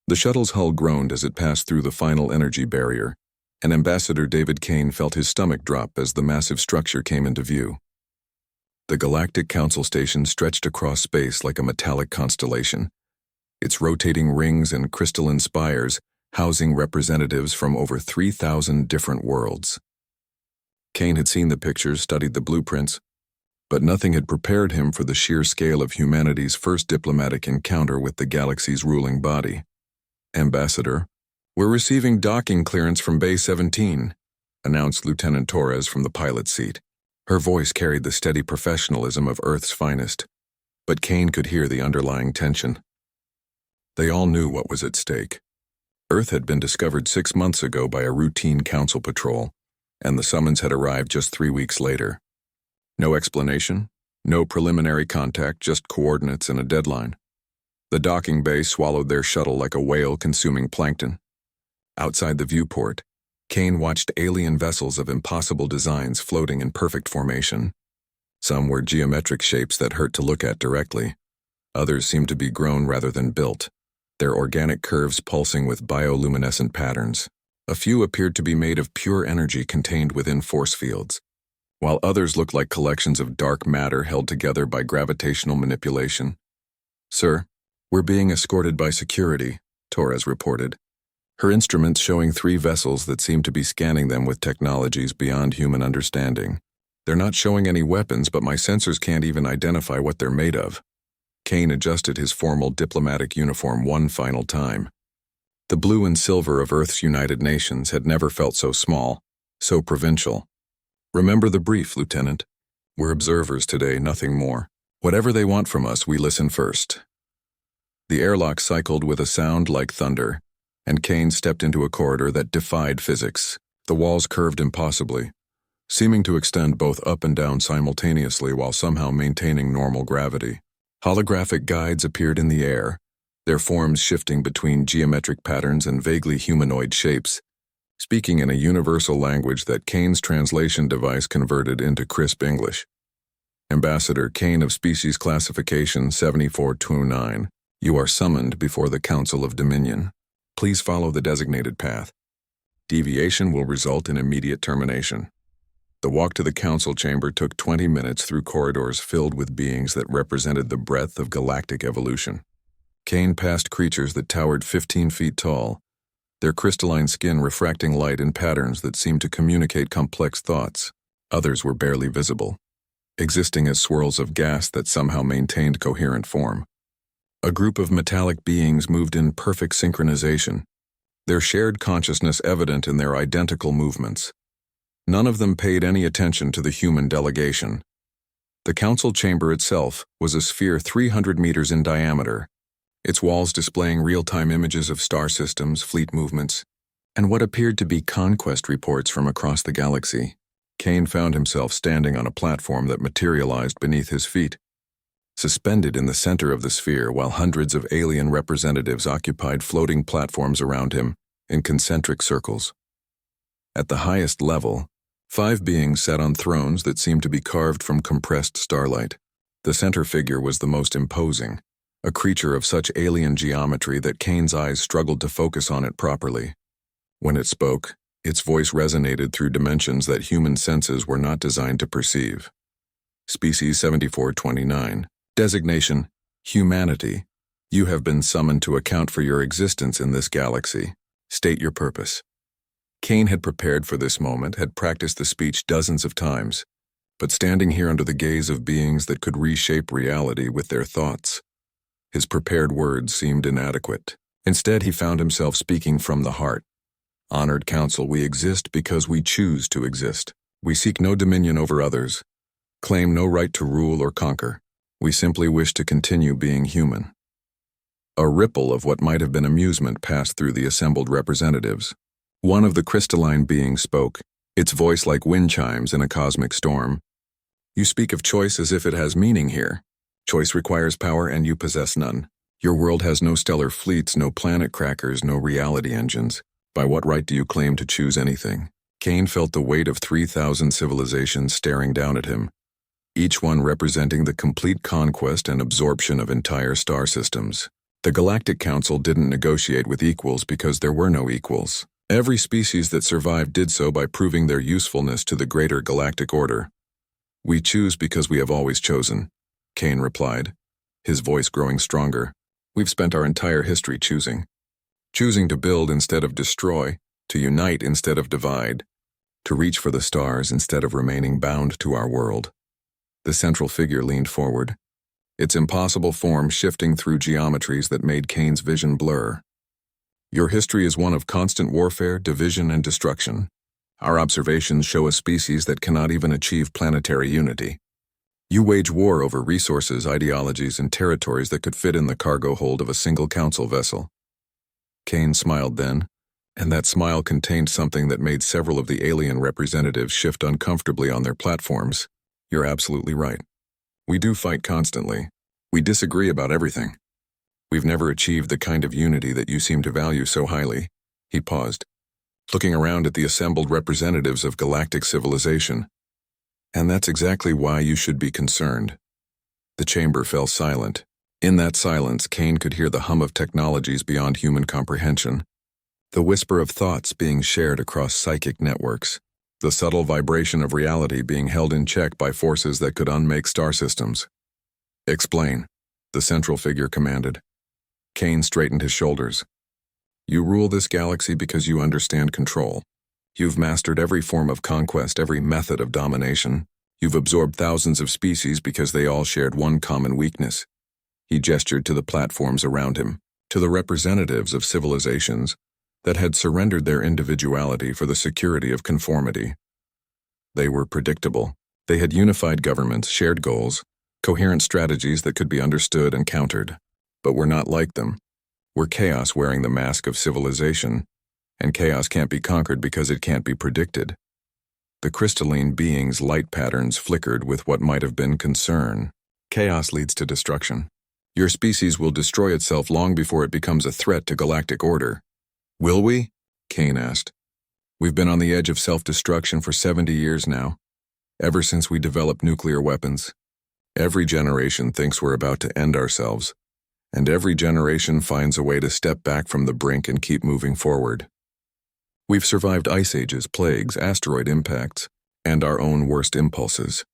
The shuttle's hull groaned as it passed through the final energy barrier, and Ambassador David Kane felt his stomach drop as the massive structure came into view. The Galactic Council Station stretched across space like a metallic constellation, its rotating rings and crystalline spires housing representatives from over 3,000 different worlds. Kane had seen the pictures, studied the blueprints, but nothing had prepared him for the sheer scale of humanity's first diplomatic encounter with the galaxy's ruling body. "Ambassador, we're receiving docking clearance from Bay 17, announced Lieutenant Torres from the pilot's seat. Her voice carried the steady professionalism of Earth's finest, but Kane could hear the underlying tension. They all knew what was at stake. Earth had been discovered 6 months ago by a routine council patrol, and the summons had arrived just 3 weeks later. No explanation, no preliminary contact, just coordinates and a deadline. The docking bay swallowed their shuttle like a whale consuming plankton. Outside the viewport, Kane watched alien vessels of impossible designs floating in perfect formation. Some were geometric shapes that hurt to look at directly. Others seemed to be grown rather than built, their organic curves pulsing with bioluminescent patterns. A few appeared to be made of pure energy contained within force fields, while others looked like collections of dark matter held together by gravitational manipulation. "Sir, we're being escorted by security," Torres reported, her instruments showing 3 vessels that seemed to be scanning them with technologies beyond human understanding. "They're not showing any weapons, but my sensors can't even identify what they're made of." Kane adjusted his formal diplomatic uniform one final time. The blue and silver of Earth's United Nations had never felt so small, so provincial. "Remember the brief, Lieutenant. We're observers today, nothing more. Whatever they want from us, we listen first." The airlock cycled with a sound like thunder, and Kane stepped into a corridor that defied physics. The walls curved impossibly, seeming to extend both up and down simultaneously while somehow maintaining normal gravity. Holographic guides appeared in the air, their forms shifting between geometric patterns and vaguely humanoid shapes, speaking in a universal language that Kane's translation device converted into crisp English. "Ambassador Kane of Species Classification 7429, you are summoned before the Council of Dominion. Please follow the designated path. Deviation will result in immediate termination." The walk to the council chamber took 20 minutes through corridors filled with beings that represented the breadth of galactic evolution. Kane passed creatures that towered 15 feet tall, their crystalline skin refracting light in patterns that seemed to communicate complex thoughts. Others were barely visible, existing as swirls of gas that somehow maintained coherent form. A group of metallic beings moved in perfect synchronization, their shared consciousness evident in their identical movements. None of them paid any attention to the human delegation. The council chamber itself was a sphere 300 meters in diameter, its walls displaying real-time images of star systems, fleet movements, and what appeared to be conquest reports from across the galaxy. Kane found himself standing on a platform that materialized beneath his feet, suspended in the center of the sphere while hundreds of alien representatives occupied floating platforms around him in concentric circles. At the highest level, 5 beings sat on thrones that seemed to be carved from compressed starlight. The center figure was the most imposing, a creature of such alien geometry that Kane's eyes struggled to focus on it properly. When it spoke, its voice resonated through dimensions that human senses were not designed to perceive. Species 7429. Designation: Humanity. You have been summoned to account for your existence in this galaxy. State your purpose. Kane had prepared for this moment, had practiced the speech dozens of times, but standing here under the gaze of beings that could reshape reality with their thoughts, his prepared words seemed inadequate. Instead, he found himself speaking from the heart. "Honored Council, we exist because we choose to exist. We seek no dominion over others, claim no right to rule or conquer. We simply wish to continue being human." A ripple of what might have been amusement passed through the assembled representatives. One of the crystalline beings spoke, its voice like wind chimes in a cosmic storm. "You speak of choice as if it has meaning here. Choice requires power and you possess none. Your world has no stellar fleets, no planet crackers, no reality engines. By what right do you claim to choose anything?" Kane felt the weight of 3,000 civilizations staring down at him, each one representing the complete conquest and absorption of entire star systems. The Galactic Council didn't negotiate with equals because there were no equals. Every species that survived did so by proving their usefulness to the greater galactic order. "We choose because we have always chosen," Kane replied, his voice growing stronger. "We've spent our entire history choosing. Choosing to build instead of destroy, to unite instead of divide, to reach for the stars instead of remaining bound to our world." The central figure leaned forward, its impossible form shifting through geometries that made Kane's vision blur. "Your history is one of constant warfare, division, and destruction. Our observations show a species that cannot even achieve planetary unity. You wage war over resources, ideologies, and territories that could fit in the cargo hold of a single council vessel." Kane smiled then, and that smile contained something that made several of the alien representatives shift uncomfortably on their platforms. "You're absolutely right. We do fight constantly. We disagree about everything. We've never achieved the kind of unity that you seem to value so highly." He paused, looking around at the assembled representatives of galactic civilization. "And that's exactly why you should be concerned." The chamber fell silent. In that silence, Kane could hear the hum of technologies beyond human comprehension, the whisper of thoughts being shared across psychic networks, the subtle vibration of reality being held in check by forces that could unmake star systems. "Explain," the central figure commanded. Kane straightened his shoulders. "You rule this galaxy because you understand control. You've mastered every form of conquest, every method of domination. You've absorbed thousands of species because they all shared one common weakness." He gestured to the platforms around him, to the representatives of civilizations that had surrendered their individuality for the security of conformity. They were predictable. They had unified governments, shared goals, coherent strategies that could be understood and countered. But we're not like them. We're chaos wearing the mask of civilization, and chaos can't be conquered because it can't be predicted. The crystalline being's light patterns flickered with what might have been concern. "Chaos leads to destruction. Your species will destroy itself long before it becomes a threat to galactic order." "Will we?" Kane asked. "We've been on the edge of self-destruction for 70 years now, ever since we developed nuclear weapons. Every generation thinks we're about to end ourselves, and every generation finds a way to step back from the brink and keep moving forward. We've survived ice ages, plagues, asteroid impacts, and our own worst impulses."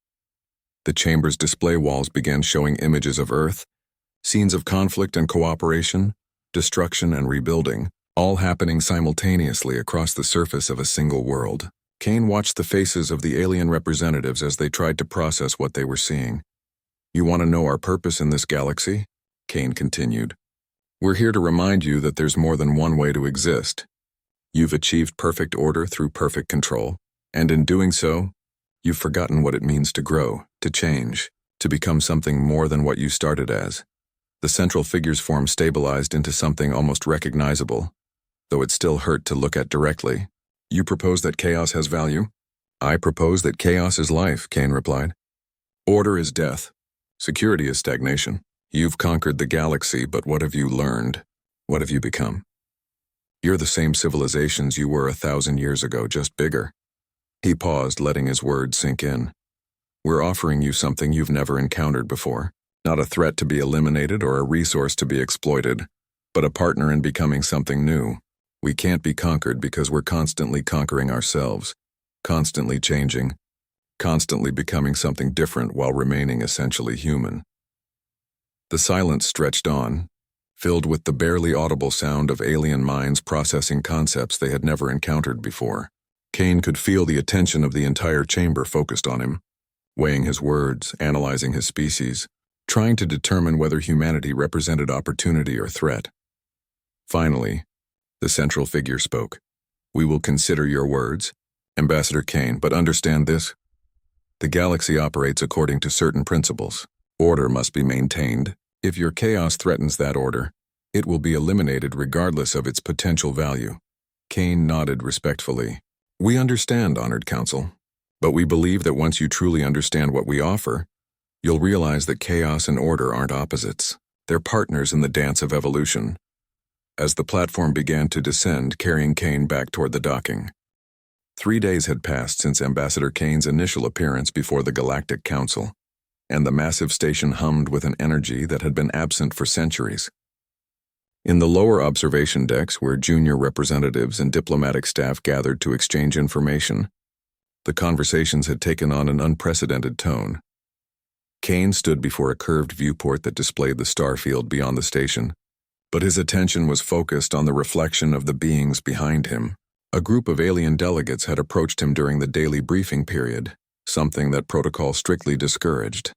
The chamber's display walls began showing images of Earth, scenes of conflict and cooperation, destruction and rebuilding, all happening simultaneously across the surface of a single world. Kane watched the faces of the alien representatives as they tried to process what they were seeing. "You want to know our purpose in this galaxy?" Kane continued. "We're here to remind you that there's more than one way to exist. You've achieved perfect order through perfect control, and in doing so, you've forgotten what it means to grow, to change, to become something more than what you started as." The central figure's form stabilized into something almost recognizable, though it still hurt to look at directly. "You propose that chaos has value?" "I propose that chaos is life," Kane replied. "Order is death. Security is stagnation. You've conquered the galaxy, but what have you learned? What have you become? You're the same civilizations you were 1,000 years ago, just bigger." He paused, letting his words sink in. "We're offering you something you've never encountered before. Not a threat to be eliminated or a resource to be exploited, but a partner in becoming something new. We can't be conquered because we're constantly conquering ourselves, constantly changing, constantly becoming something different while remaining essentially human." The silence stretched on, filled with the barely audible sound of alien minds processing concepts they had never encountered before. Kane could feel the attention of the entire chamber focused on him, weighing his words, analyzing his species, trying to determine whether humanity represented opportunity or threat. Finally, the central figure spoke. "We will consider your words, Ambassador Kane, but understand this. The galaxy operates according to certain principles. Order must be maintained. If your chaos threatens that order, it will be eliminated regardless of its potential value." Kane nodded respectfully. "We understand, Honored Council, but we believe that once you truly understand what we offer, you'll realize that chaos and order aren't opposites. They're partners in the dance of evolution." As the platform began to descend, carrying Kane back toward the docking. 3 days had passed since Ambassador Kane's initial appearance before the Galactic Council, and the massive station hummed with an energy that had been absent for centuries. In the lower observation decks, where junior representatives and diplomatic staff gathered to exchange information, the conversations had taken on an unprecedented tone. Kane stood before a curved viewport that displayed the star field beyond the station, but his attention was focused on the reflection of the beings behind him. A group of alien delegates had approached him during the daily briefing period, something that protocol strictly discouraged.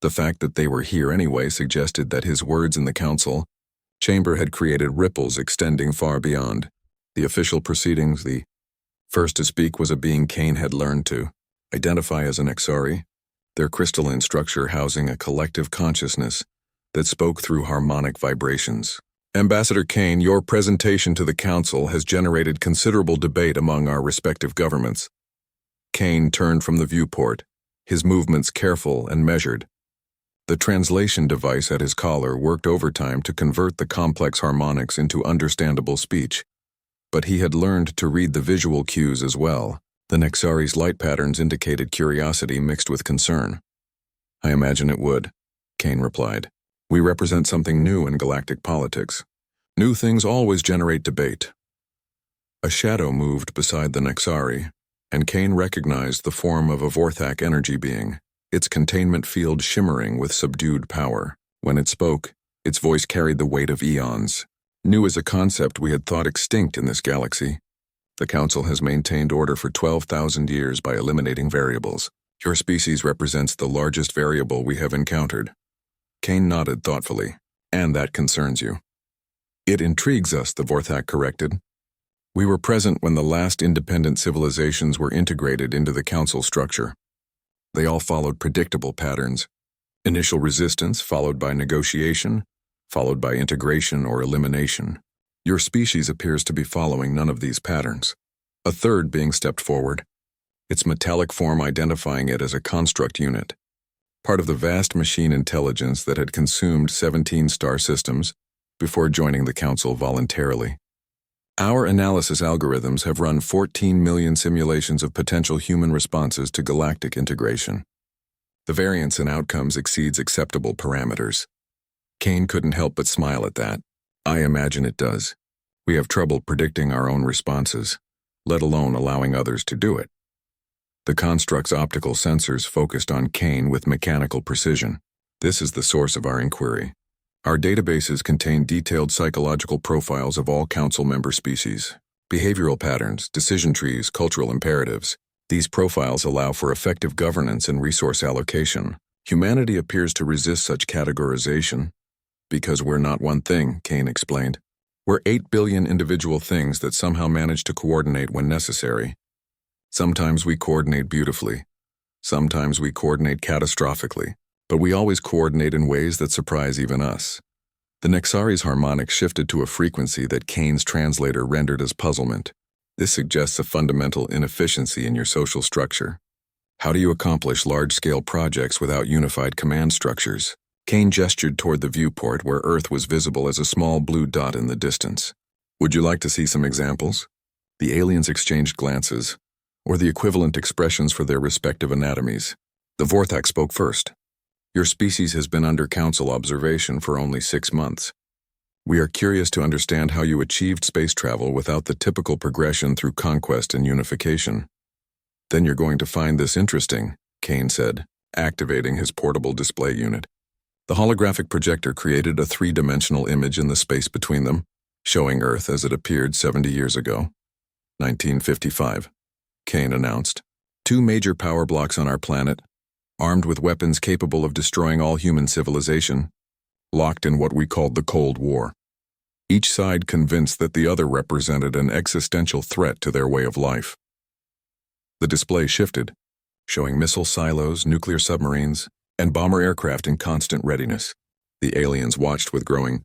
The fact that they were here anyway suggested that his words in the council chamber had created ripples extending far beyond the official proceedings. The first to speak was a being Kane had learned to identify as an Exari, their crystalline structure housing a collective consciousness that spoke through harmonic vibrations. Ambassador Kane, your presentation to the council has generated considerable debate among our respective governments. Kane turned from the viewport, his movements careful and measured. The translation device at his collar worked overtime to convert the complex harmonics into understandable speech. But he had learned to read the visual cues as well. The Nexari's light patterns indicated curiosity mixed with concern. I imagine it would, Kane replied. We represent something new in galactic politics. New things always generate debate. A shadow moved beside the Nexari, and Kane recognized the form of a Vorthak energy being, its containment field shimmering with subdued power. When it spoke, its voice carried the weight of eons. New as a concept we had thought extinct in this galaxy. The Council has maintained order for 12,000 years by eliminating variables. Your species represents the largest variable we have encountered. Kane nodded thoughtfully. And that concerns you. It intrigues us, the Vorthak corrected. We were present when the last independent civilizations were integrated into the Council structure. They all followed predictable patterns. Initial resistance, followed by negotiation, followed by integration or elimination. Your species appears to be following none of these patterns. A third being stepped forward, its metallic form identifying it as a construct unit, part of the vast machine intelligence that had consumed 17 star systems before joining the Council voluntarily. Our analysis algorithms have run 14 million simulations of potential human responses to galactic integration. The variance in outcomes exceeds acceptable parameters. Kane couldn't help but smile at that. I imagine it does. We have trouble predicting our own responses, let alone allowing others to do it. The construct's optical sensors focused on Kane with mechanical precision. This is the source of our inquiry. Our databases contain detailed psychological profiles of all Council member species, behavioral patterns, decision trees, cultural imperatives. These profiles allow for effective governance and resource allocation. Humanity appears to resist such categorization. Because we're not one thing, Kane explained. We're 8 billion individual things that somehow manage to coordinate when necessary. Sometimes we coordinate beautifully. Sometimes we coordinate catastrophically. But we always coordinate in ways that surprise even us. The Nexari's harmonics shifted to a frequency that Kane's translator rendered as puzzlement. This suggests a fundamental inefficiency in your social structure. How do you accomplish large-scale projects without unified command structures? Kane gestured toward the viewport where Earth was visible as a small blue dot in the distance. Would you like to see some examples? The aliens exchanged glances, or the equivalent expressions for their respective anatomies. The Vorthak spoke first. Your species has been under Council observation for only 6 months. We are curious to understand how you achieved space travel without the typical progression through conquest and unification. Then you're going to find this interesting, Kane said, activating his portable display unit. The holographic projector created a 3-dimensional image in the space between them, showing Earth as it appeared 70 years ago. 1955, Kane announced. 2 major power blocks on our planet, armed with weapons capable of destroying all human civilization, locked in what we called the Cold War. Each side convinced that the other represented an existential threat to their way of life. The display shifted, showing missile silos, nuclear submarines, and bomber aircraft in constant readiness. The aliens watched with growing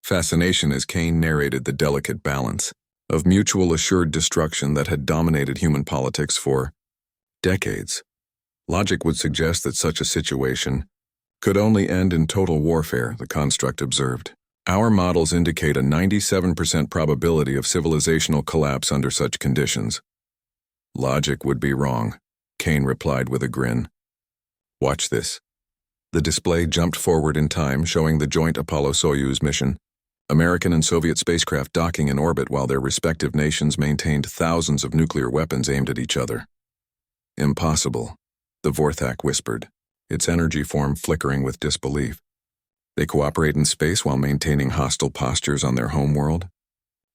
fascination as Kane narrated the delicate balance of mutual assured destruction that had dominated human politics for decades. Logic would suggest that such a situation could only end in total warfare, the construct observed. Our models indicate a 97% probability of civilizational collapse under such conditions. Logic would be wrong, Kane replied with a grin. Watch this. The display jumped forward in time, showing the joint Apollo-Soyuz mission, American and Soviet spacecraft docking in orbit while their respective nations maintained thousands of nuclear weapons aimed at each other. Impossible, the Vorthak whispered, its energy form flickering with disbelief. They cooperate in space while maintaining hostile postures on their homeworld?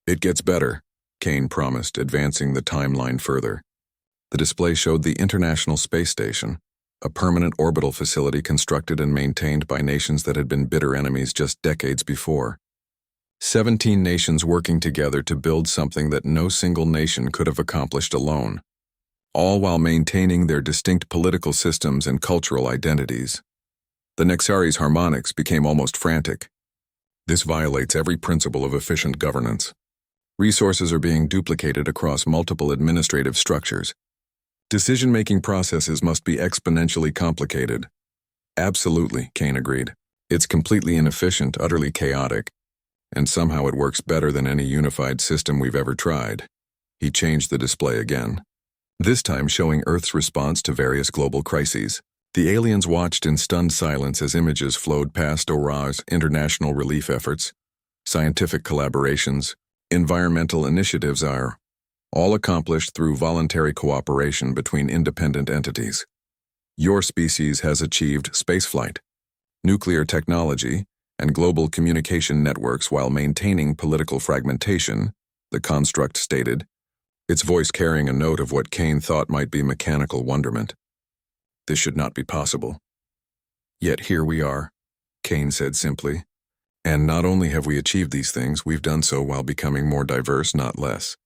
It gets better, Kane promised, advancing the timeline further. The display showed the International Space Station, a permanent orbital facility constructed and maintained by nations that had been bitter enemies just decades before. 17 nations working together to build something that no single nation could have accomplished alone, all while maintaining their distinct political systems and cultural identities. The Nexari's harmonics became almost frantic. This violates every principle of efficient governance. Resources are being duplicated across multiple administrative structures. Decision-making processes must be exponentially complicated. Absolutely, Kane agreed. It's completely inefficient, utterly chaotic, and somehow it works better than any unified system we've ever tried. He changed the display again, this time showing Earth's response to various global crises. The aliens watched in stunned silence as images flowed past ORA's international relief efforts, scientific collaborations, environmental initiatives are all accomplished through voluntary cooperation between independent entities. Your species has achieved spaceflight, nuclear technology, and global communication networks while maintaining political fragmentation, the construct stated, its voice carrying a note of what Kane thought might be mechanical wonderment. This should not be possible. Yet here we are, Kane said simply. And not only have we achieved these things, we've done so while becoming more diverse, not less.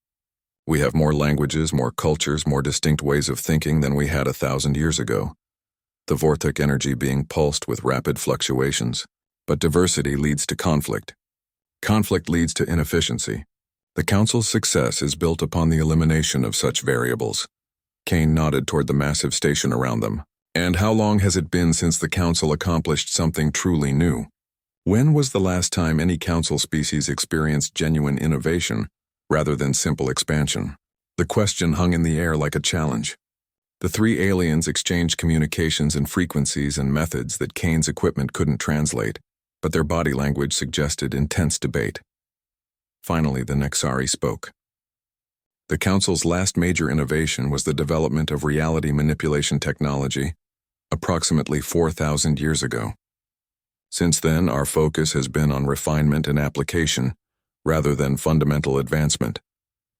We have more languages, more cultures, more distinct ways of thinking than we had 1,000 years ago. The Vorthak energy being pulsed with rapid fluctuations. But diversity leads to conflict. Conflict leads to inefficiency. The Council's success is built upon the elimination of such variables. Kane nodded toward the massive station around them. And how long has it been since the Council accomplished something truly new? When was the last time any Council species experienced genuine innovation, rather than simple expansion? The question hung in the air like a challenge. The three aliens exchanged communications in frequencies and methods that Kane's equipment couldn't translate, but their body language suggested intense debate. Finally, the Nexari spoke. The Council's last major innovation was the development of reality manipulation technology, approximately 4,000 years ago. Since then, our focus has been on refinement and application, rather than fundamental advancement.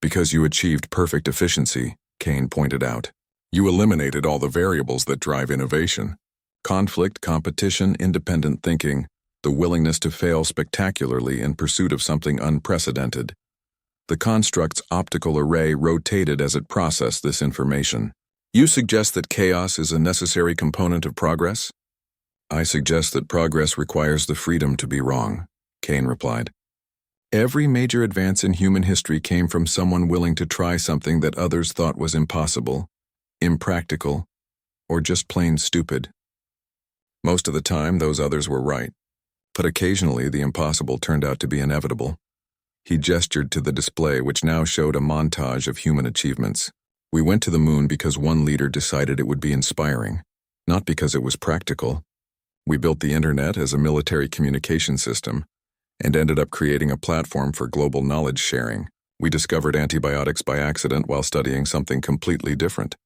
Because you achieved perfect efficiency, Kane pointed out. You eliminated all the variables that drive innovation. Conflict, competition, independent thinking, the willingness to fail spectacularly in pursuit of something unprecedented. The construct's optical array rotated as it processed this information. You suggest that chaos is a necessary component of progress? I suggest that progress requires the freedom to be wrong, Kane replied. Every major advance in human history came from someone willing to try something that others thought was impossible, impractical, or just plain stupid. Most of the time, those others were right, but occasionally the impossible turned out to be inevitable. He gestured to the display, which now showed a montage of human achievements. We went to the moon because one leader decided it would be inspiring, not because it was practical. We built the internet as a military communication system and ended up creating a platform for global knowledge sharing. We discovered antibiotics by accident while studying something completely different.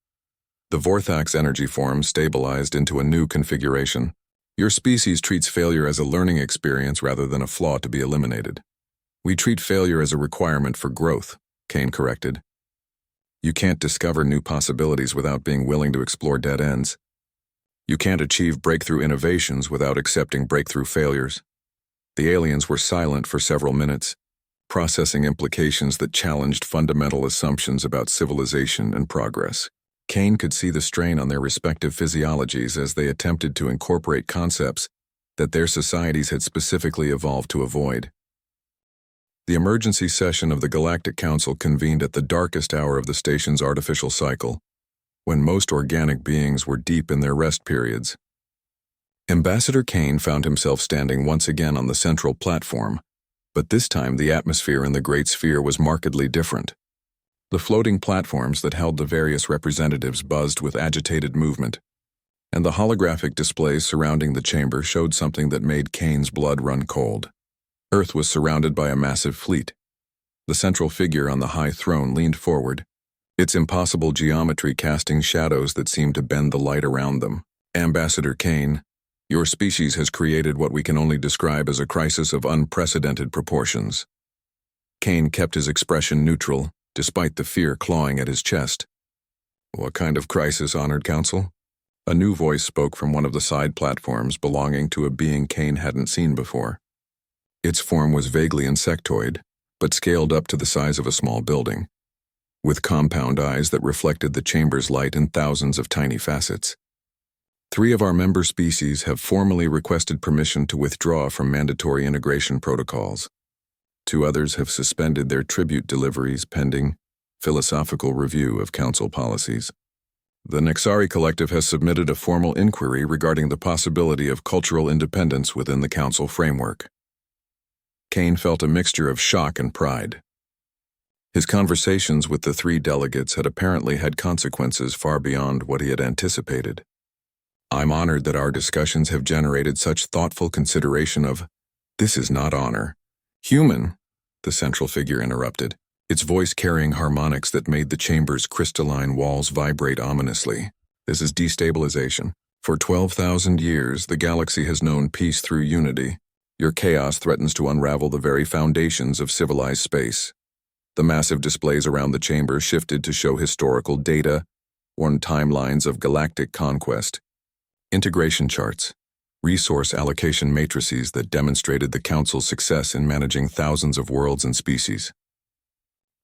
The Vorthak's energy form stabilized into a new configuration. Your species treats failure as a learning experience rather than a flaw to be eliminated. We treat failure as a requirement for growth, Kane corrected. You can't discover new possibilities without being willing to explore dead ends. You can't achieve breakthrough innovations without accepting breakthrough failures. The aliens were silent for several minutes, processing implications that challenged fundamental assumptions about civilization and progress. Kane could see the strain on their respective physiologies as they attempted to incorporate concepts that their societies had specifically evolved to avoid. The emergency session of the Galactic Council convened at the darkest hour of the station's artificial cycle, when most organic beings were deep in their rest periods. Ambassador Kane found himself standing once again on the central platform, but this time the atmosphere in the Great Sphere was markedly different. The floating platforms that held the various representatives buzzed with agitated movement, and the holographic displays surrounding the chamber showed something that made Kane's blood run cold. Earth was surrounded by a massive fleet. The central figure on the high throne leaned forward, its impossible geometry casting shadows that seemed to bend the light around them. Ambassador Kane, your species has created what we can only describe as a crisis of unprecedented proportions. Kane kept his expression neutral, despite the fear clawing at his chest. What kind of crisis, Honored Council? A new voice spoke from one of the side platforms belonging to a being Kane hadn't seen before. Its form was vaguely insectoid, but scaled up to the size of a small building, with compound eyes that reflected the chamber's light in thousands of tiny facets. 3 of our member species have formally requested permission to withdraw from mandatory integration protocols. 2 others have suspended their tribute deliveries pending philosophical review of Council policies. The Nexari Collective has submitted a formal inquiry regarding the possibility of cultural independence within the Council framework. Kane felt a mixture of shock and pride. His conversations with the 3 delegates had apparently had consequences far beyond what he had anticipated. I'm honored that our discussions have generated such thoughtful consideration of, this is not honor. Human, the central figure interrupted, its voice carrying harmonics that made the chamber's crystalline walls vibrate ominously. This is destabilization. For 12,000 years, the galaxy has known peace through unity. Your chaos threatens to unravel the very foundations of civilized space. The massive displays around the chamber shifted to show historical data, worn timelines of galactic conquest, integration charts, resource allocation matrices that demonstrated the Council's success in managing thousands of worlds and species.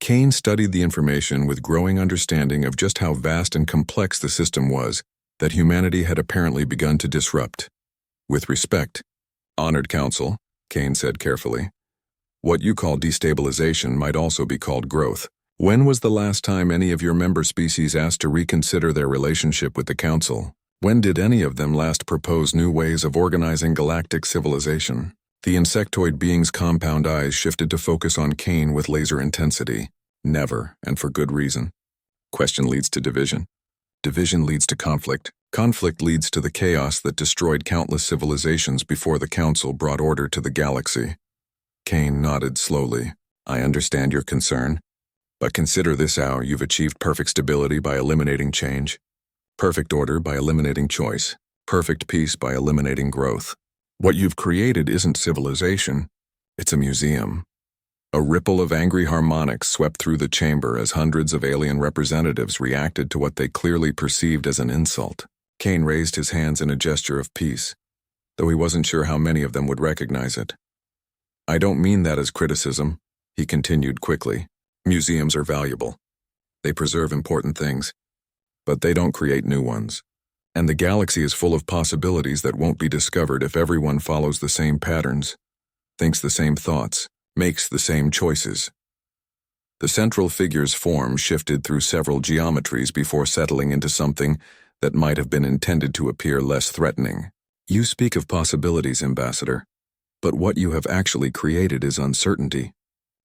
Kane studied the information with growing understanding of just how vast and complex the system was that humanity had apparently begun to disrupt. With respect, Honored Council, Kane said carefully, what you call destabilization might also be called growth. When was the last time any of your member species asked to reconsider their relationship with the Council? When did any of them last propose new ways of organizing galactic civilization? The insectoid being's compound eyes shifted to focus on Kane with laser intensity. Never, and for good reason. Question leads to division. Division leads to conflict. Conflict leads to the chaos that destroyed countless civilizations before the Council brought order to the galaxy. Kane nodded slowly. I understand your concern, but consider this how you've achieved perfect stability by eliminating change, perfect order by eliminating choice, perfect peace by eliminating growth. What you've created isn't civilization, it's a museum. A ripple of angry harmonics swept through the chamber as hundreds of alien representatives reacted to what they clearly perceived as an insult. Kane raised his hands in a gesture of peace, though he wasn't sure how many of them would recognize it. I don't mean that as criticism, he continued quickly. Museums are valuable. They preserve important things, but they don't create new ones. And the galaxy is full of possibilities that won't be discovered if everyone follows the same patterns, thinks the same thoughts, makes the same choices. The central figure's form shifted through several geometries before settling into something that might have been intended to appear less threatening. You speak of possibilities, Ambassador, but what you have actually created is uncertainty.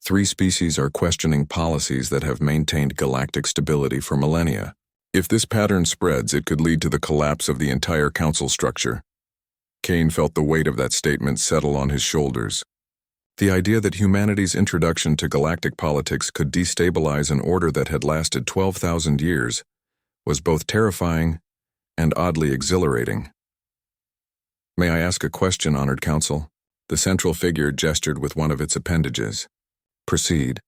3 species are questioning policies that have maintained galactic stability for millennia. If this pattern spreads, it could lead to the collapse of the entire Council structure. Kane felt the weight of that statement settle on his shoulders. The idea that humanity's introduction to galactic politics could destabilize an order that had lasted 12,000 years was both terrifying and oddly exhilarating. May I ask a question, Honored Council? The central figure gestured with one of its appendages. Proceed.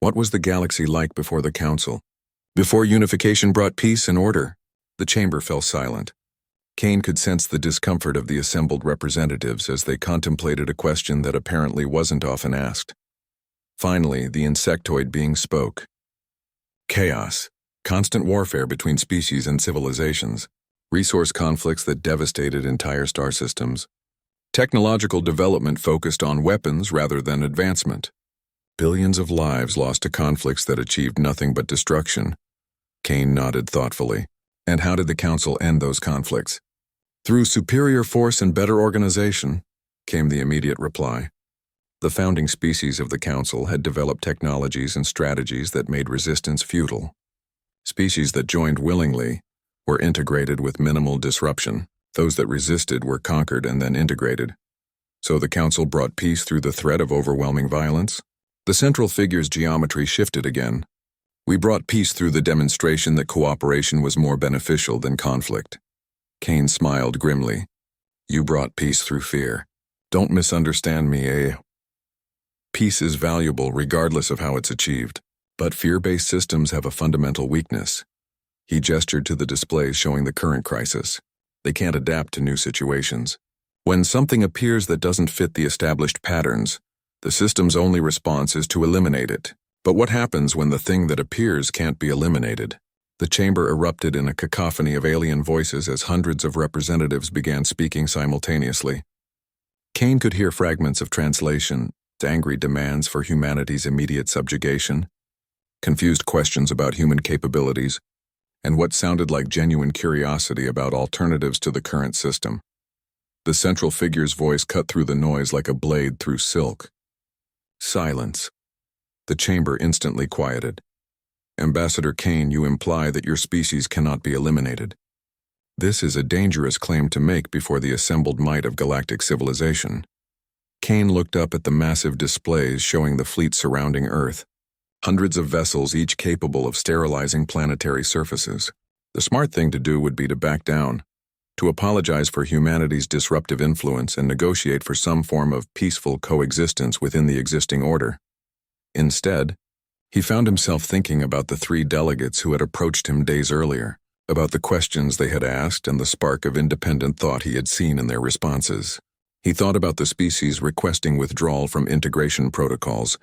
What was the galaxy like before the Council? Before unification brought peace and order? The chamber fell silent. Kane could sense the discomfort of the assembled representatives as they contemplated a question that apparently wasn't often asked. Finally, the insectoid being spoke. Chaos. Constant warfare between species and civilizations. Resource conflicts that devastated entire star systems. Technological development focused on weapons rather than advancement. Billions of lives lost to conflicts that achieved nothing but destruction. Kane nodded thoughtfully. And how did the Council end those conflicts? Through superior force and better organization, came the immediate reply. The founding species of the Council had developed technologies and strategies that made resistance futile. Species that joined willingly were integrated with minimal disruption. Those that resisted were conquered and then integrated. So the council brought peace through the threat of overwhelming violence? The central figure's geometry shifted again. We brought peace through the demonstration that cooperation was more beneficial than conflict. Kane smiled grimly. You brought peace through fear. Don't misunderstand me, eh? Peace is valuable regardless of how it's achieved, but fear-based systems have a fundamental weakness. He gestured to the displays showing the current crisis. They can't adapt to new situations. When something appears that doesn't fit the established patterns, the system's only response is to eliminate it. But what happens when the thing that appears can't be eliminated? The chamber erupted in a cacophony of alien voices as hundreds of representatives began speaking simultaneously. Kane could hear fragments of translation, angry demands for humanity's immediate subjugation, confused questions about human capabilities, and what sounded like genuine curiosity about alternatives to the current system. The central figure's voice cut through the noise like a blade through silk. Silence. The chamber instantly quieted. Ambassador Kane, you imply that your species cannot be eliminated. This is a dangerous claim to make before the assembled might of galactic civilization. Kane looked up at the massive displays showing the fleet surrounding Earth. Hundreds of vessels, each capable of sterilizing planetary surfaces. The smart thing to do would be to back down, to apologize for humanity's disruptive influence and negotiate for some form of peaceful coexistence within the existing order. Instead, he found himself thinking about the 3 delegates who had approached him days earlier, about the questions they had asked and the spark of independent thought he had seen in their responses. He thought about the species requesting withdrawal from integration protocols,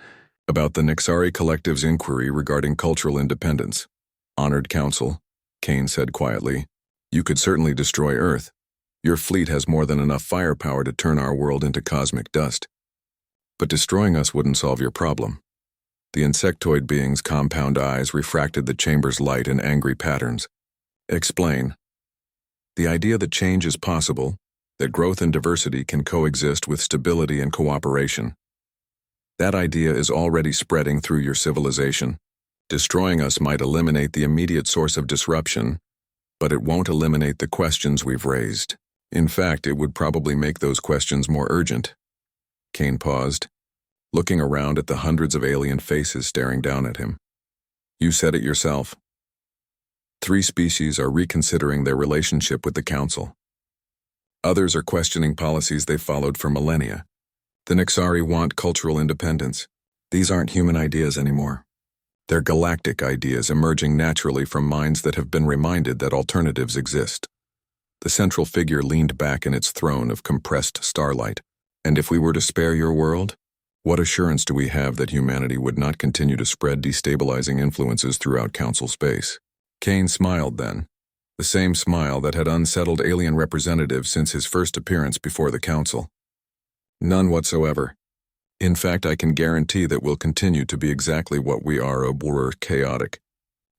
about the Nixari Collective's inquiry regarding cultural independence. Honored Council, Kane said quietly, you could certainly destroy Earth. Your fleet has more than enough firepower to turn our world into cosmic dust. But destroying us wouldn't solve your problem. The insectoid being's compound eyes refracted the chamber's light in angry patterns. Explain. The idea that change is possible, that growth and diversity can coexist with stability and cooperation. That idea is already spreading through your civilization. Destroying us might eliminate the immediate source of disruption, but it won't eliminate the questions we've raised. In fact, it would probably make those questions more urgent. Kane paused, looking around at the hundreds of alien faces staring down at him. You said it yourself. 3 species are reconsidering their relationship with the Council. Others are questioning policies they've followed for millennia. The Nixari want cultural independence. These aren't human ideas anymore. They're galactic ideas emerging naturally from minds that have been reminded that alternatives exist. The central figure leaned back in its throne of compressed starlight. And if we were to spare your world, what assurance do we have that humanity would not continue to spread destabilizing influences throughout Council space? Kane smiled then, the same smile that had unsettled alien representatives since his first appearance before the Council. None whatsoever. In fact, I can guarantee that we'll continue to be exactly what we are, chaotic,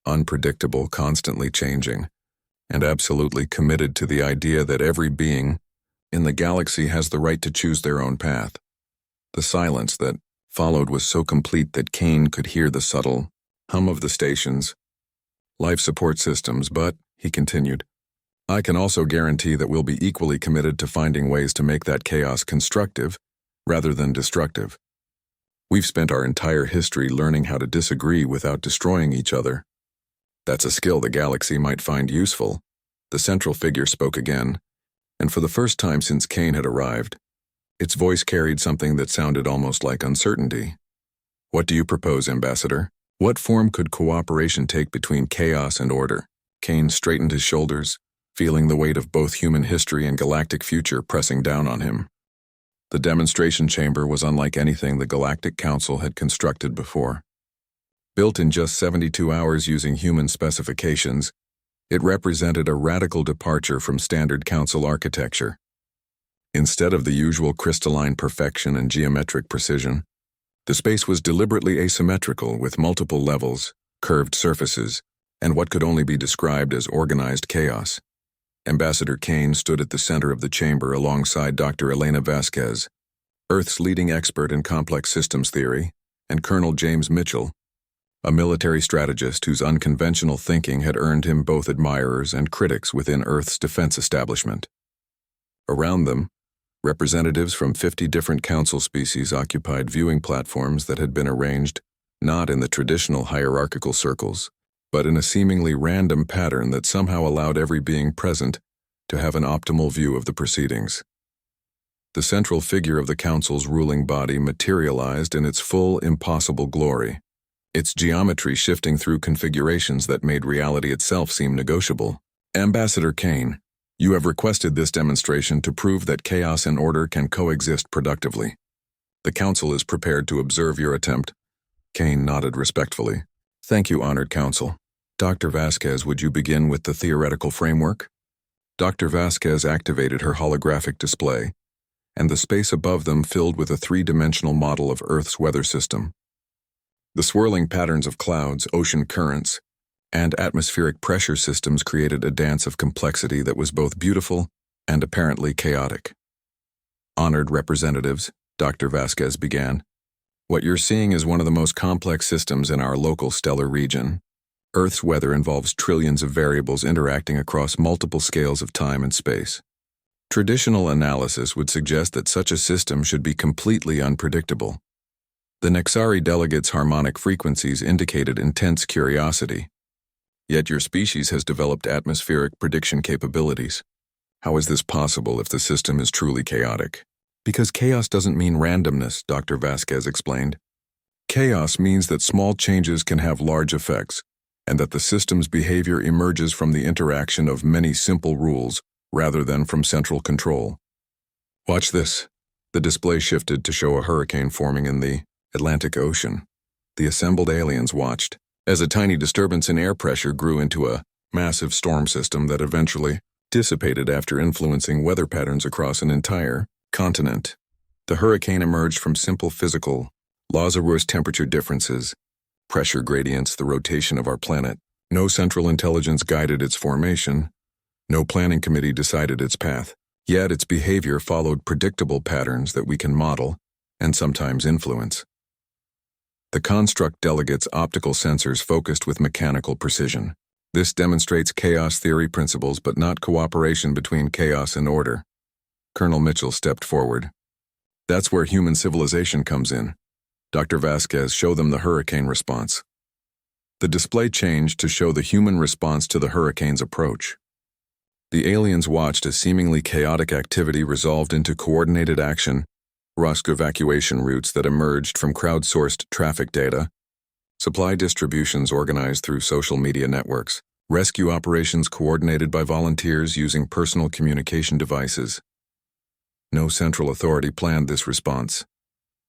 unpredictable, constantly changing, and absolutely committed to the idea that every being in the galaxy has the right to choose their own path. The silence that followed was so complete that Kane could hear the subtle hum of the station's life support systems, but, he continued, I can also guarantee that we'll be equally committed to finding ways to make that chaos constructive rather than destructive. We've spent our entire history learning how to disagree without destroying each other. That's a skill the galaxy might find useful. The central figure spoke again, and for the first time since Kane had arrived, its voice carried something that sounded almost like uncertainty. What do you propose, Ambassador? What form could cooperation take between chaos and order? Kane straightened his shoulders, feeling the weight of both human history and galactic future pressing down on him. The demonstration chamber was unlike anything the Galactic Council had constructed before. Built in just 72 hours using human specifications, it represented a radical departure from standard Council architecture. Instead of the usual crystalline perfection and geometric precision, the space was deliberately asymmetrical with multiple levels, curved surfaces, and what could only be described as organized chaos. Ambassador Kane stood at the center of the chamber alongside Dr. Elena Vasquez, Earth's leading expert in complex systems theory, and Colonel James Mitchell, a military strategist whose unconventional thinking had earned him both admirers and critics within Earth's defense establishment. Around them, Representatives from 50 different council species occupied viewing platforms that had been arranged not in the traditional hierarchical circles, but in a seemingly random pattern that somehow allowed every being present to have an optimal view of the proceedings. The central figure of the council's ruling body materialized in its full, impossible glory, its geometry shifting through configurations that made reality itself seem negotiable. Ambassador Kane, you have requested this demonstration to prove that chaos and order can coexist productively. The council is prepared to observe your attempt. Kane nodded respectfully. Thank you, honored council. Dr. Vasquez, would you begin with the theoretical framework? Dr. Vasquez activated her holographic display, and the space above them filled with a three-dimensional model of Earth's weather system. The swirling patterns of clouds, ocean currents, and atmospheric pressure systems created a dance of complexity that was both beautiful and apparently chaotic. Honored representatives, Dr. Vasquez began, what you're seeing is one of the most complex systems in our local stellar region. Earth's weather involves trillions of variables interacting across multiple scales of time and space. Traditional analysis would suggest that such a system should be completely unpredictable. The Nexari delegates' harmonic frequencies indicated intense curiosity. Yet your species has developed atmospheric prediction capabilities. How is this possible if the system is truly chaotic? Because chaos doesn't mean randomness, Dr. Vasquez explained. Chaos means that small changes can have large effects, and that the system's behavior emerges from the interaction of many simple rules rather than from central control. Watch this. The display shifted to show a hurricane forming in the Atlantic Ocean. The assembled aliens watched as a tiny disturbance in air pressure grew into a massive storm system that eventually dissipated after influencing weather patterns across an entire continent. The hurricane emerged from simple physical laws of temperature differences, pressure gradients, the rotation of our planet. No central intelligence guided its formation. No planning committee decided its path. Yet its behavior followed predictable patterns that we can model and sometimes influence. The construct delegates' optical sensors focused with mechanical precision. This demonstrates chaos theory principles but not cooperation between chaos and order. Colonel Mitchell stepped forward. That's where human civilization comes in. Dr. Vasquez, show them the hurricane response. The display changed to show the human response to the hurricane's approach. The aliens watched as seemingly chaotic activity resolved into coordinated action, rescue evacuation routes that emerged from crowdsourced traffic data, supply distributions organized through social media networks, rescue operations coordinated by volunteers using personal communication devices. No central authority planned this response,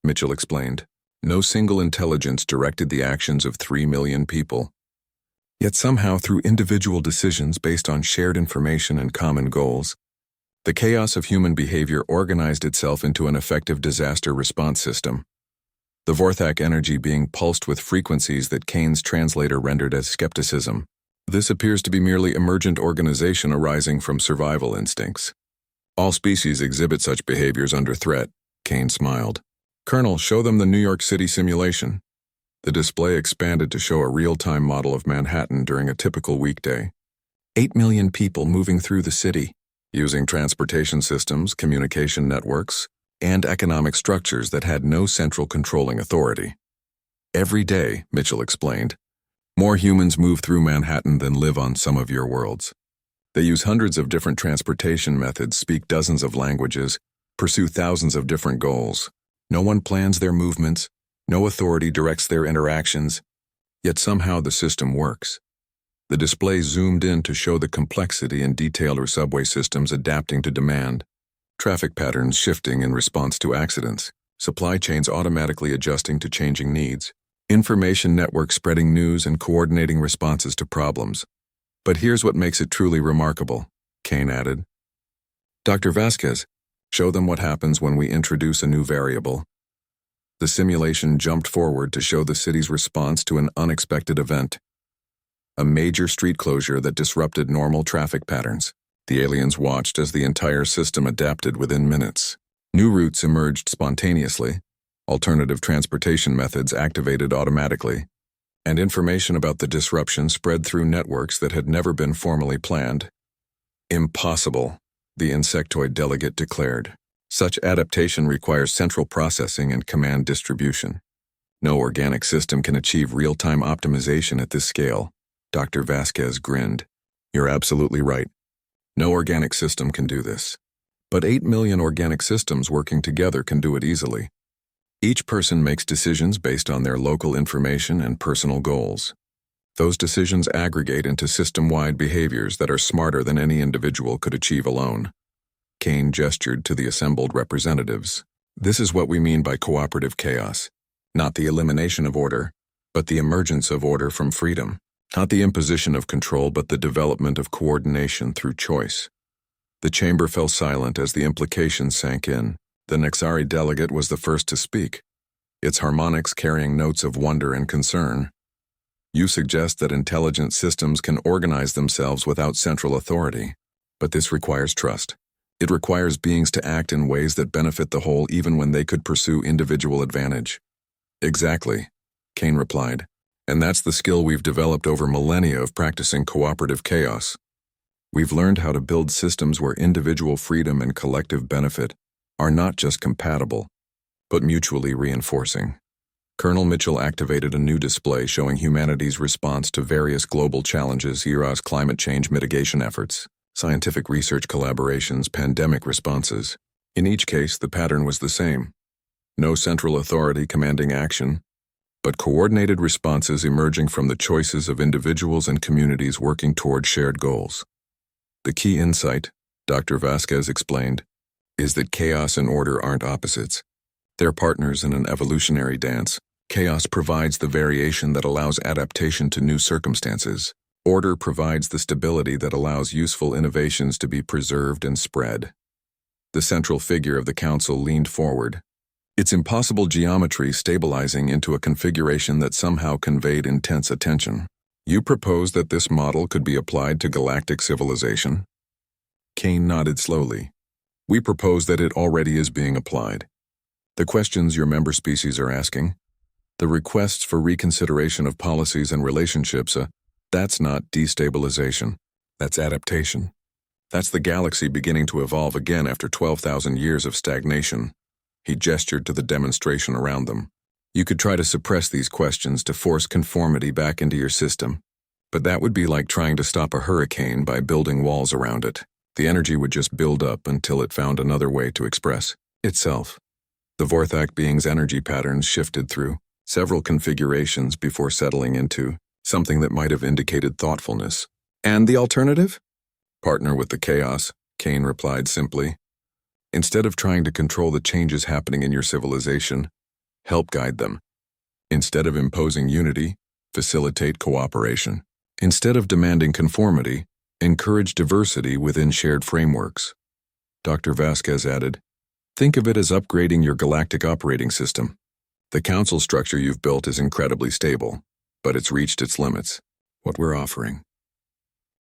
Mitchell explained. No single intelligence directed the actions of 3 million people. Yet somehow, through individual decisions based on shared information and common goals, the chaos of human behavior organized itself into an effective disaster response system. The Vorthak energy being pulsed with frequencies that Kane's translator rendered as skepticism. This appears to be merely emergent organization arising from survival instincts. All species exhibit such behaviors under threat, Kane smiled. Colonel, show them the New York City simulation. The display expanded to show a real-time model of Manhattan during a typical weekday. 8 million people moving through the city, using transportation systems, communication networks, and economic structures that had no central controlling authority. Every day, Mitchell explained, more humans move through Manhattan than live on some of your worlds. They use hundreds of different transportation methods, speak dozens of languages, pursue thousands of different goals. No one plans their movements, no authority directs their interactions, yet somehow the system works. The display zoomed in to show the complexity and detail of subway systems adapting to demand, traffic patterns shifting in response to accidents, supply chains automatically adjusting to changing needs, information networks spreading news and coordinating responses to problems. But here's what makes it truly remarkable, Kane added. Dr. Vasquez, show them what happens when we introduce a new variable. The simulation jumped forward to show the city's response to an unexpected event. A major street closure that disrupted normal traffic patterns. The aliens watched as the entire system adapted within minutes. New routes emerged spontaneously, alternative transportation methods activated automatically, and information about the disruption spread through networks that had never been formally planned. Impossible, the insectoid delegate declared. Such adaptation requires central processing and command distribution. No organic system can achieve real-time optimization at this scale. Dr. Vasquez grinned. You're absolutely right. No organic system can do this. But 8 million organic systems working together can do it easily. Each person makes decisions based on their local information and personal goals. Those decisions aggregate into system-wide behaviors that are smarter than any individual could achieve alone. Kane gestured to the assembled representatives. This is what we mean by cooperative chaos. Not the elimination of order, but the emergence of order from freedom. Not the imposition of control, but the development of coordination through choice. The chamber fell silent as the implications sank in. The Nexari delegate was the first to speak, its harmonics carrying notes of wonder and concern. You suggest that intelligent systems can organize themselves without central authority, but this requires trust. It requires beings to act in ways that benefit the whole even when they could pursue individual advantage. Exactly, Kane replied, and that's the skill we've developed over millennia of practicing cooperative chaos. We've learned how to build systems where individual freedom and collective benefit are not just compatible, but mutually reinforcing. Colonel Mitchell activated a new display showing humanity's response to various global challenges: ERA's climate change mitigation efforts, scientific research collaborations, pandemic responses. In each case, the pattern was the same. No central authority commanding action, but coordinated responses emerging from the choices of individuals and communities working toward shared goals. The key insight, Dr. Vasquez explained, is that chaos and order aren't opposites. They're partners in an evolutionary dance. Chaos provides the variation that allows adaptation to new circumstances. Order provides the stability that allows useful innovations to be preserved and spread. The central figure of the council leaned forward, its impossible geometry stabilizing into a configuration that somehow conveyed intense attention. You propose that this model could be applied to galactic civilization? Kane nodded slowly. We propose that it already is being applied. The questions your member species are asking, the requests for reconsideration of policies and relationships, that's not destabilization. That's adaptation. That's the galaxy beginning to evolve again after 12,000 years of stagnation. He gestured to the demonstration around them. You could try to suppress these questions to force conformity back into your system, but that would be like trying to stop a hurricane by building walls around it. The energy would just build up until it found another way to express itself. The Vorthak being's energy patterns shifted through several configurations before settling into something that might have indicated thoughtfulness. And the alternative? Partner with the chaos, Kane replied simply. Instead of trying to control the changes happening in your civilization, help guide them. Instead of imposing unity, facilitate cooperation. Instead of demanding conformity, encourage diversity within shared frameworks. Dr. Vasquez added, think of it as upgrading your galactic operating system. The council structure you've built is incredibly stable, but it's reached its limits. What we're offering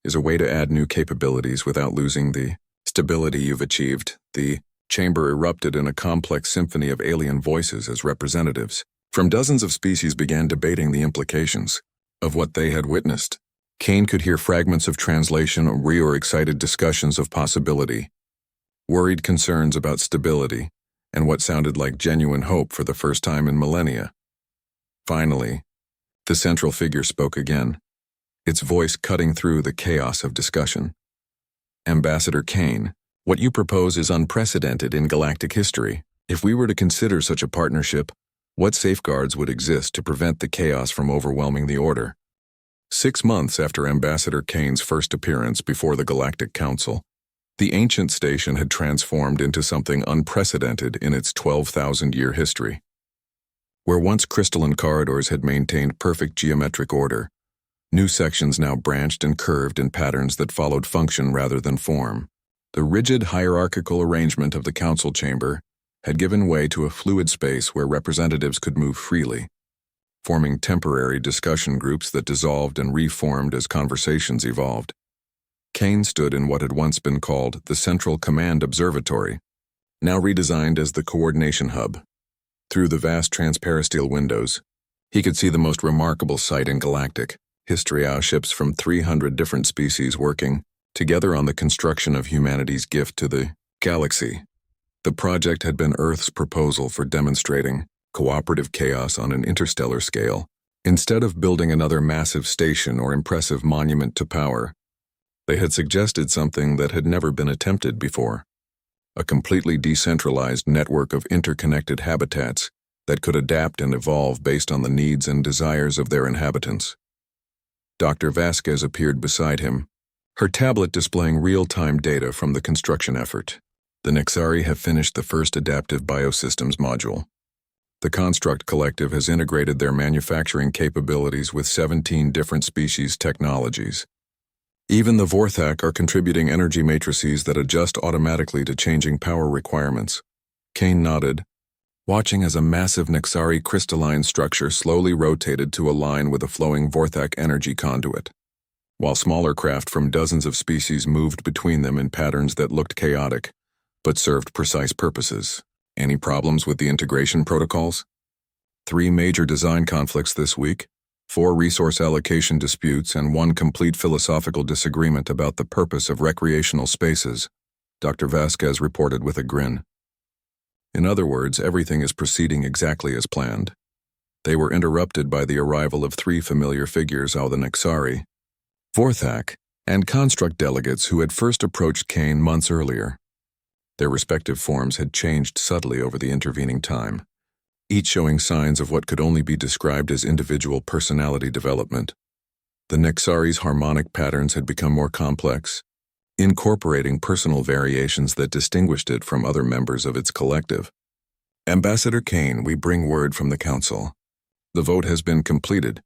is a way to add new capabilities without losing the stability you've achieved. The chamber erupted in a complex symphony of alien voices as representatives from dozens of species began debating the implications of what they had witnessed. Kane could hear fragments of translation or excited discussions of possibility, worried concerns about stability, and what sounded like genuine hope for the first time in millennia. Finally, the central figure spoke again, its voice cutting through the chaos of discussion. Ambassador Kane, what you propose is unprecedented in galactic history. If we were to consider such a partnership, what safeguards would exist to prevent the chaos from overwhelming the order? 6 months after Ambassador Kane's first appearance before the Galactic Council, the ancient station had transformed into something unprecedented in its 12,000-year history. Where once crystalline corridors had maintained perfect geometric order, new sections now branched and curved in patterns that followed function rather than form. The rigid hierarchical arrangement of the council chamber had given way to a fluid space where representatives could move freely, forming temporary discussion groups that dissolved and reformed as conversations evolved. Kane stood in what had once been called the Central Command Observatory, now redesigned as the Coordination Hub. Through the vast transparisteel windows, he could see the most remarkable sight in galactic history: ships from 300 different species working together on the construction of humanity's gift to the galaxy. The project had been Earth's proposal for demonstrating cooperative chaos on an interstellar scale. Instead of building another massive station or impressive monument to power, they had suggested something that had never been attempted before: a completely decentralized network of interconnected habitats that could adapt and evolve based on the needs and desires of their inhabitants. Dr. Vasquez appeared beside him, her tablet displaying real-time data from the construction effort. The Nexari have finished the first adaptive biosystems module. The Construct Collective has integrated their manufacturing capabilities with 17 different species technologies. Even the Vorthak are contributing energy matrices that adjust automatically to changing power requirements. Kane nodded, watching as a massive Nexari crystalline structure slowly rotated to align with a flowing Vorthak energy conduit, while smaller craft from dozens of species moved between them in patterns that looked chaotic, but served precise purposes. Any problems with the integration protocols? 3 major design conflicts this week, 4 resource allocation disputes, and 1 complete philosophical disagreement about the purpose of recreational spaces, Dr. Vasquez reported with a grin. In other words, everything is proceeding exactly as planned. They were interrupted by the arrival of 3 familiar figures of the Nexari, Vorthak, and Construct delegates who had first approached Kane months earlier. Their respective forms had changed subtly over the intervening time, each showing signs of what could only be described as individual personality development. The Nexari's harmonic patterns had become more complex, incorporating personal variations that distinguished it from other members of its collective. Ambassador Kane, we bring word from the Council. The vote has been completed.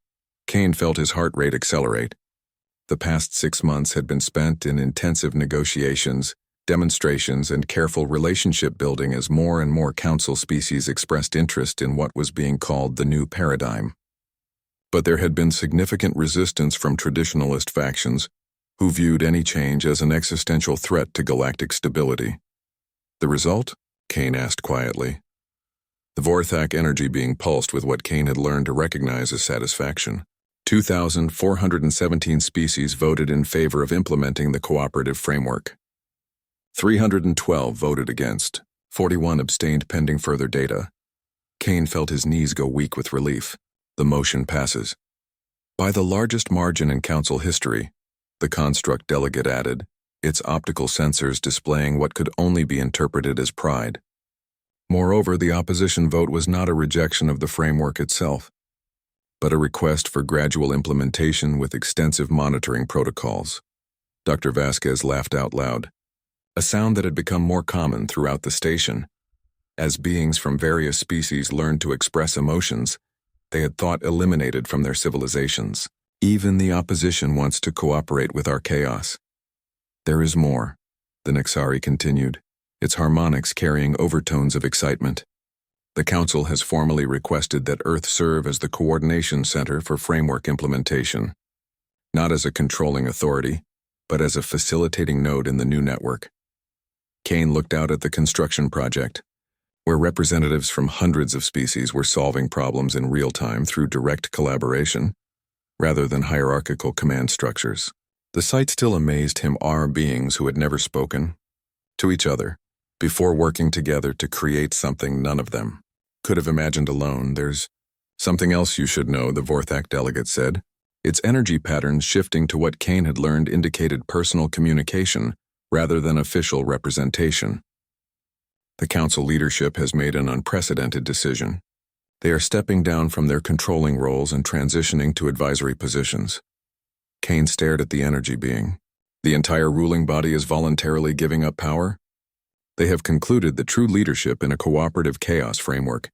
Kane felt his heart rate accelerate. The past 6 months had been spent in intensive negotiations, demonstrations, and careful relationship building as more and more Council species expressed interest in what was being called the new paradigm. But there had been significant resistance from traditionalist factions who viewed any change as an existential threat to galactic stability. The result? Kane asked quietly. The Vorthak energy being pulsed with what Kane had learned to recognize as satisfaction. 2,417 species voted in favor of implementing the cooperative framework. 312 voted against. 41 abstained pending further data. Kane felt his knees go weak with relief. The motion passes. By the largest margin in Council history, the Construct delegate added, its optical sensors displaying what could only be interpreted as pride. Moreover, the opposition vote was not a rejection of the framework itself, but a request for gradual implementation with extensive monitoring protocols. Dr. Vasquez laughed out loud, a sound that had become more common throughout the station. As beings from various species learned to express emotions they had thought eliminated from their civilizations, even the opposition wants to cooperate with our chaos. There is more, the Nexari continued, its harmonics carrying overtones of excitement. The Council has formally requested that Earth serve as the coordination center for framework implementation, not as a controlling authority, but as a facilitating node in the new network. Kane looked out at the construction project, where representatives from hundreds of species were solving problems in real time through direct collaboration, rather than hierarchical command structures. The sight still amazed him, our beings who had never spoken to each other before working together to create something none of them could have imagined alone. There's something else you should know, the Vorthak delegate said. Its energy patterns shifting to what Kane had learned indicated personal communication rather than official representation. The Council leadership has made an unprecedented decision. They are stepping down from their controlling roles and transitioning to advisory positions. Kane stared at the energy being. The entire ruling body is voluntarily giving up power? They have concluded that true leadership in a cooperative chaos framework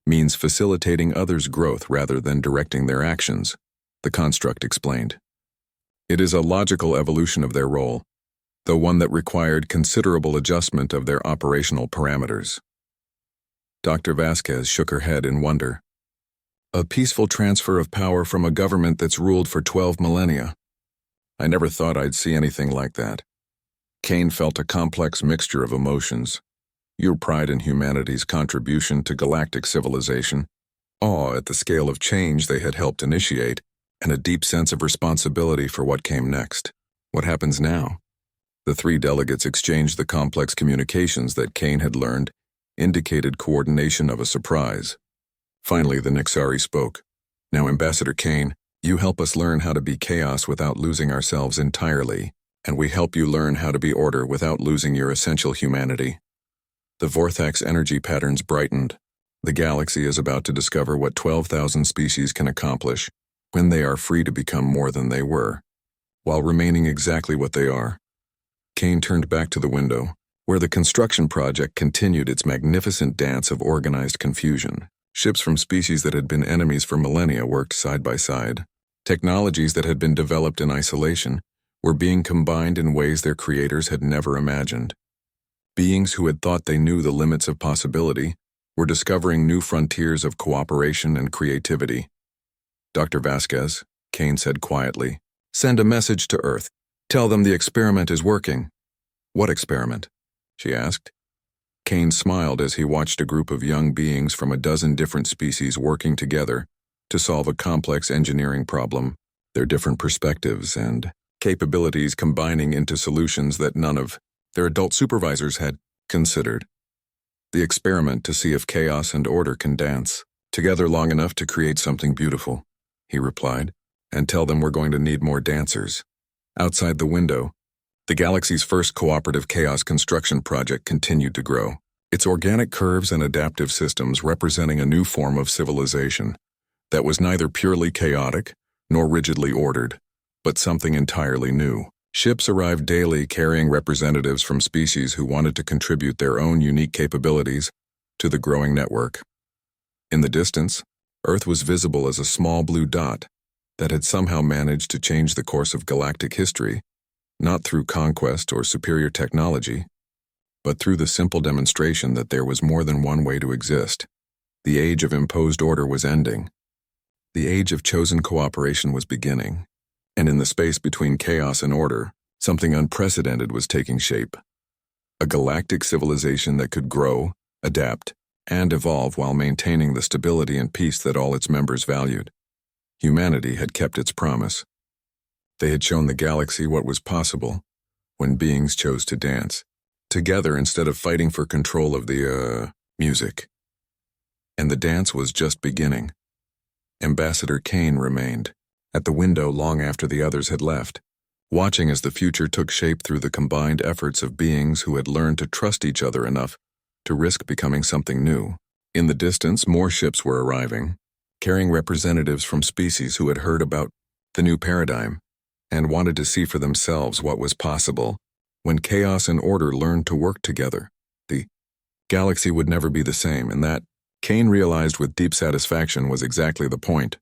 means facilitating others' growth rather than directing their actions, the construct explained. It is a logical evolution of their role, though one that required considerable adjustment of their operational parameters. Dr. Vasquez shook her head in wonder. A peaceful transfer of power from a government that's ruled for 12 millennia. I never thought I'd see anything like that. Kane felt a complex mixture of emotions. Your pride in humanity's contribution to galactic civilization, awe at the scale of change they had helped initiate, and a deep sense of responsibility for what came next. What happens now? The three delegates exchanged the complex communications that Kane had learned, indicated coordination of a surprise. Finally, the Nixari spoke. Now, Ambassador Kane, you help us learn how to be chaos without losing ourselves entirely, and we help you learn how to be order without losing your essential humanity. The Vorthax energy patterns brightened. The galaxy is about to discover what 12,000 species can accomplish when they are free to become more than they were, while remaining exactly what they are. Kane turned back to the window, where the construction project continued its magnificent dance of organized confusion. Ships from species that had been enemies for millennia worked side by side. Technologies that had been developed in isolation were being combined in ways their creators had never imagined. Beings who had thought they knew the limits of possibility were discovering new frontiers of cooperation and creativity. Dr. Vasquez, Kane said quietly, send a message to Earth. Tell them the experiment is working. What experiment? She asked. Kane smiled as he watched a group of young beings from a dozen different species working together to solve a complex engineering problem, their different perspectives and capabilities combining into solutions that none of their adult supervisors had considered. The experiment to see if chaos and order can dance together long enough to create something beautiful, he replied, and tell them we're going to need more dancers. Outside the window, the galaxy's first cooperative chaos construction project continued to grow, its organic curves and adaptive systems representing a new form of civilization that was neither purely chaotic nor rigidly ordered, but something entirely new. Ships arrived daily carrying representatives from species who wanted to contribute their own unique capabilities to the growing network. In the distance, Earth was visible as a small blue dot that had somehow managed to change the course of galactic history, not through conquest or superior technology, but through the simple demonstration that there was more than one way to exist. The age of imposed order was ending. The age of chosen cooperation was beginning, and in the space between chaos and order, something unprecedented was taking shape. A galactic civilization that could grow, adapt, and evolve while maintaining the stability and peace that all its members valued. Humanity had kept its promise. They had shown the galaxy what was possible when beings chose to dance together instead of fighting for control of the, music. And the dance was just beginning. Ambassador Kane remained at the window long after the others had left, watching as the future took shape through the combined efforts of beings who had learned to trust each other enough to risk becoming something new. In the distance, more ships were arriving, carrying representatives from species who had heard about the new paradigm and wanted to see for themselves what was possible when chaos and order learned to work together. The galaxy would never be the same, and that, Kane realized with deep satisfaction, was exactly the point.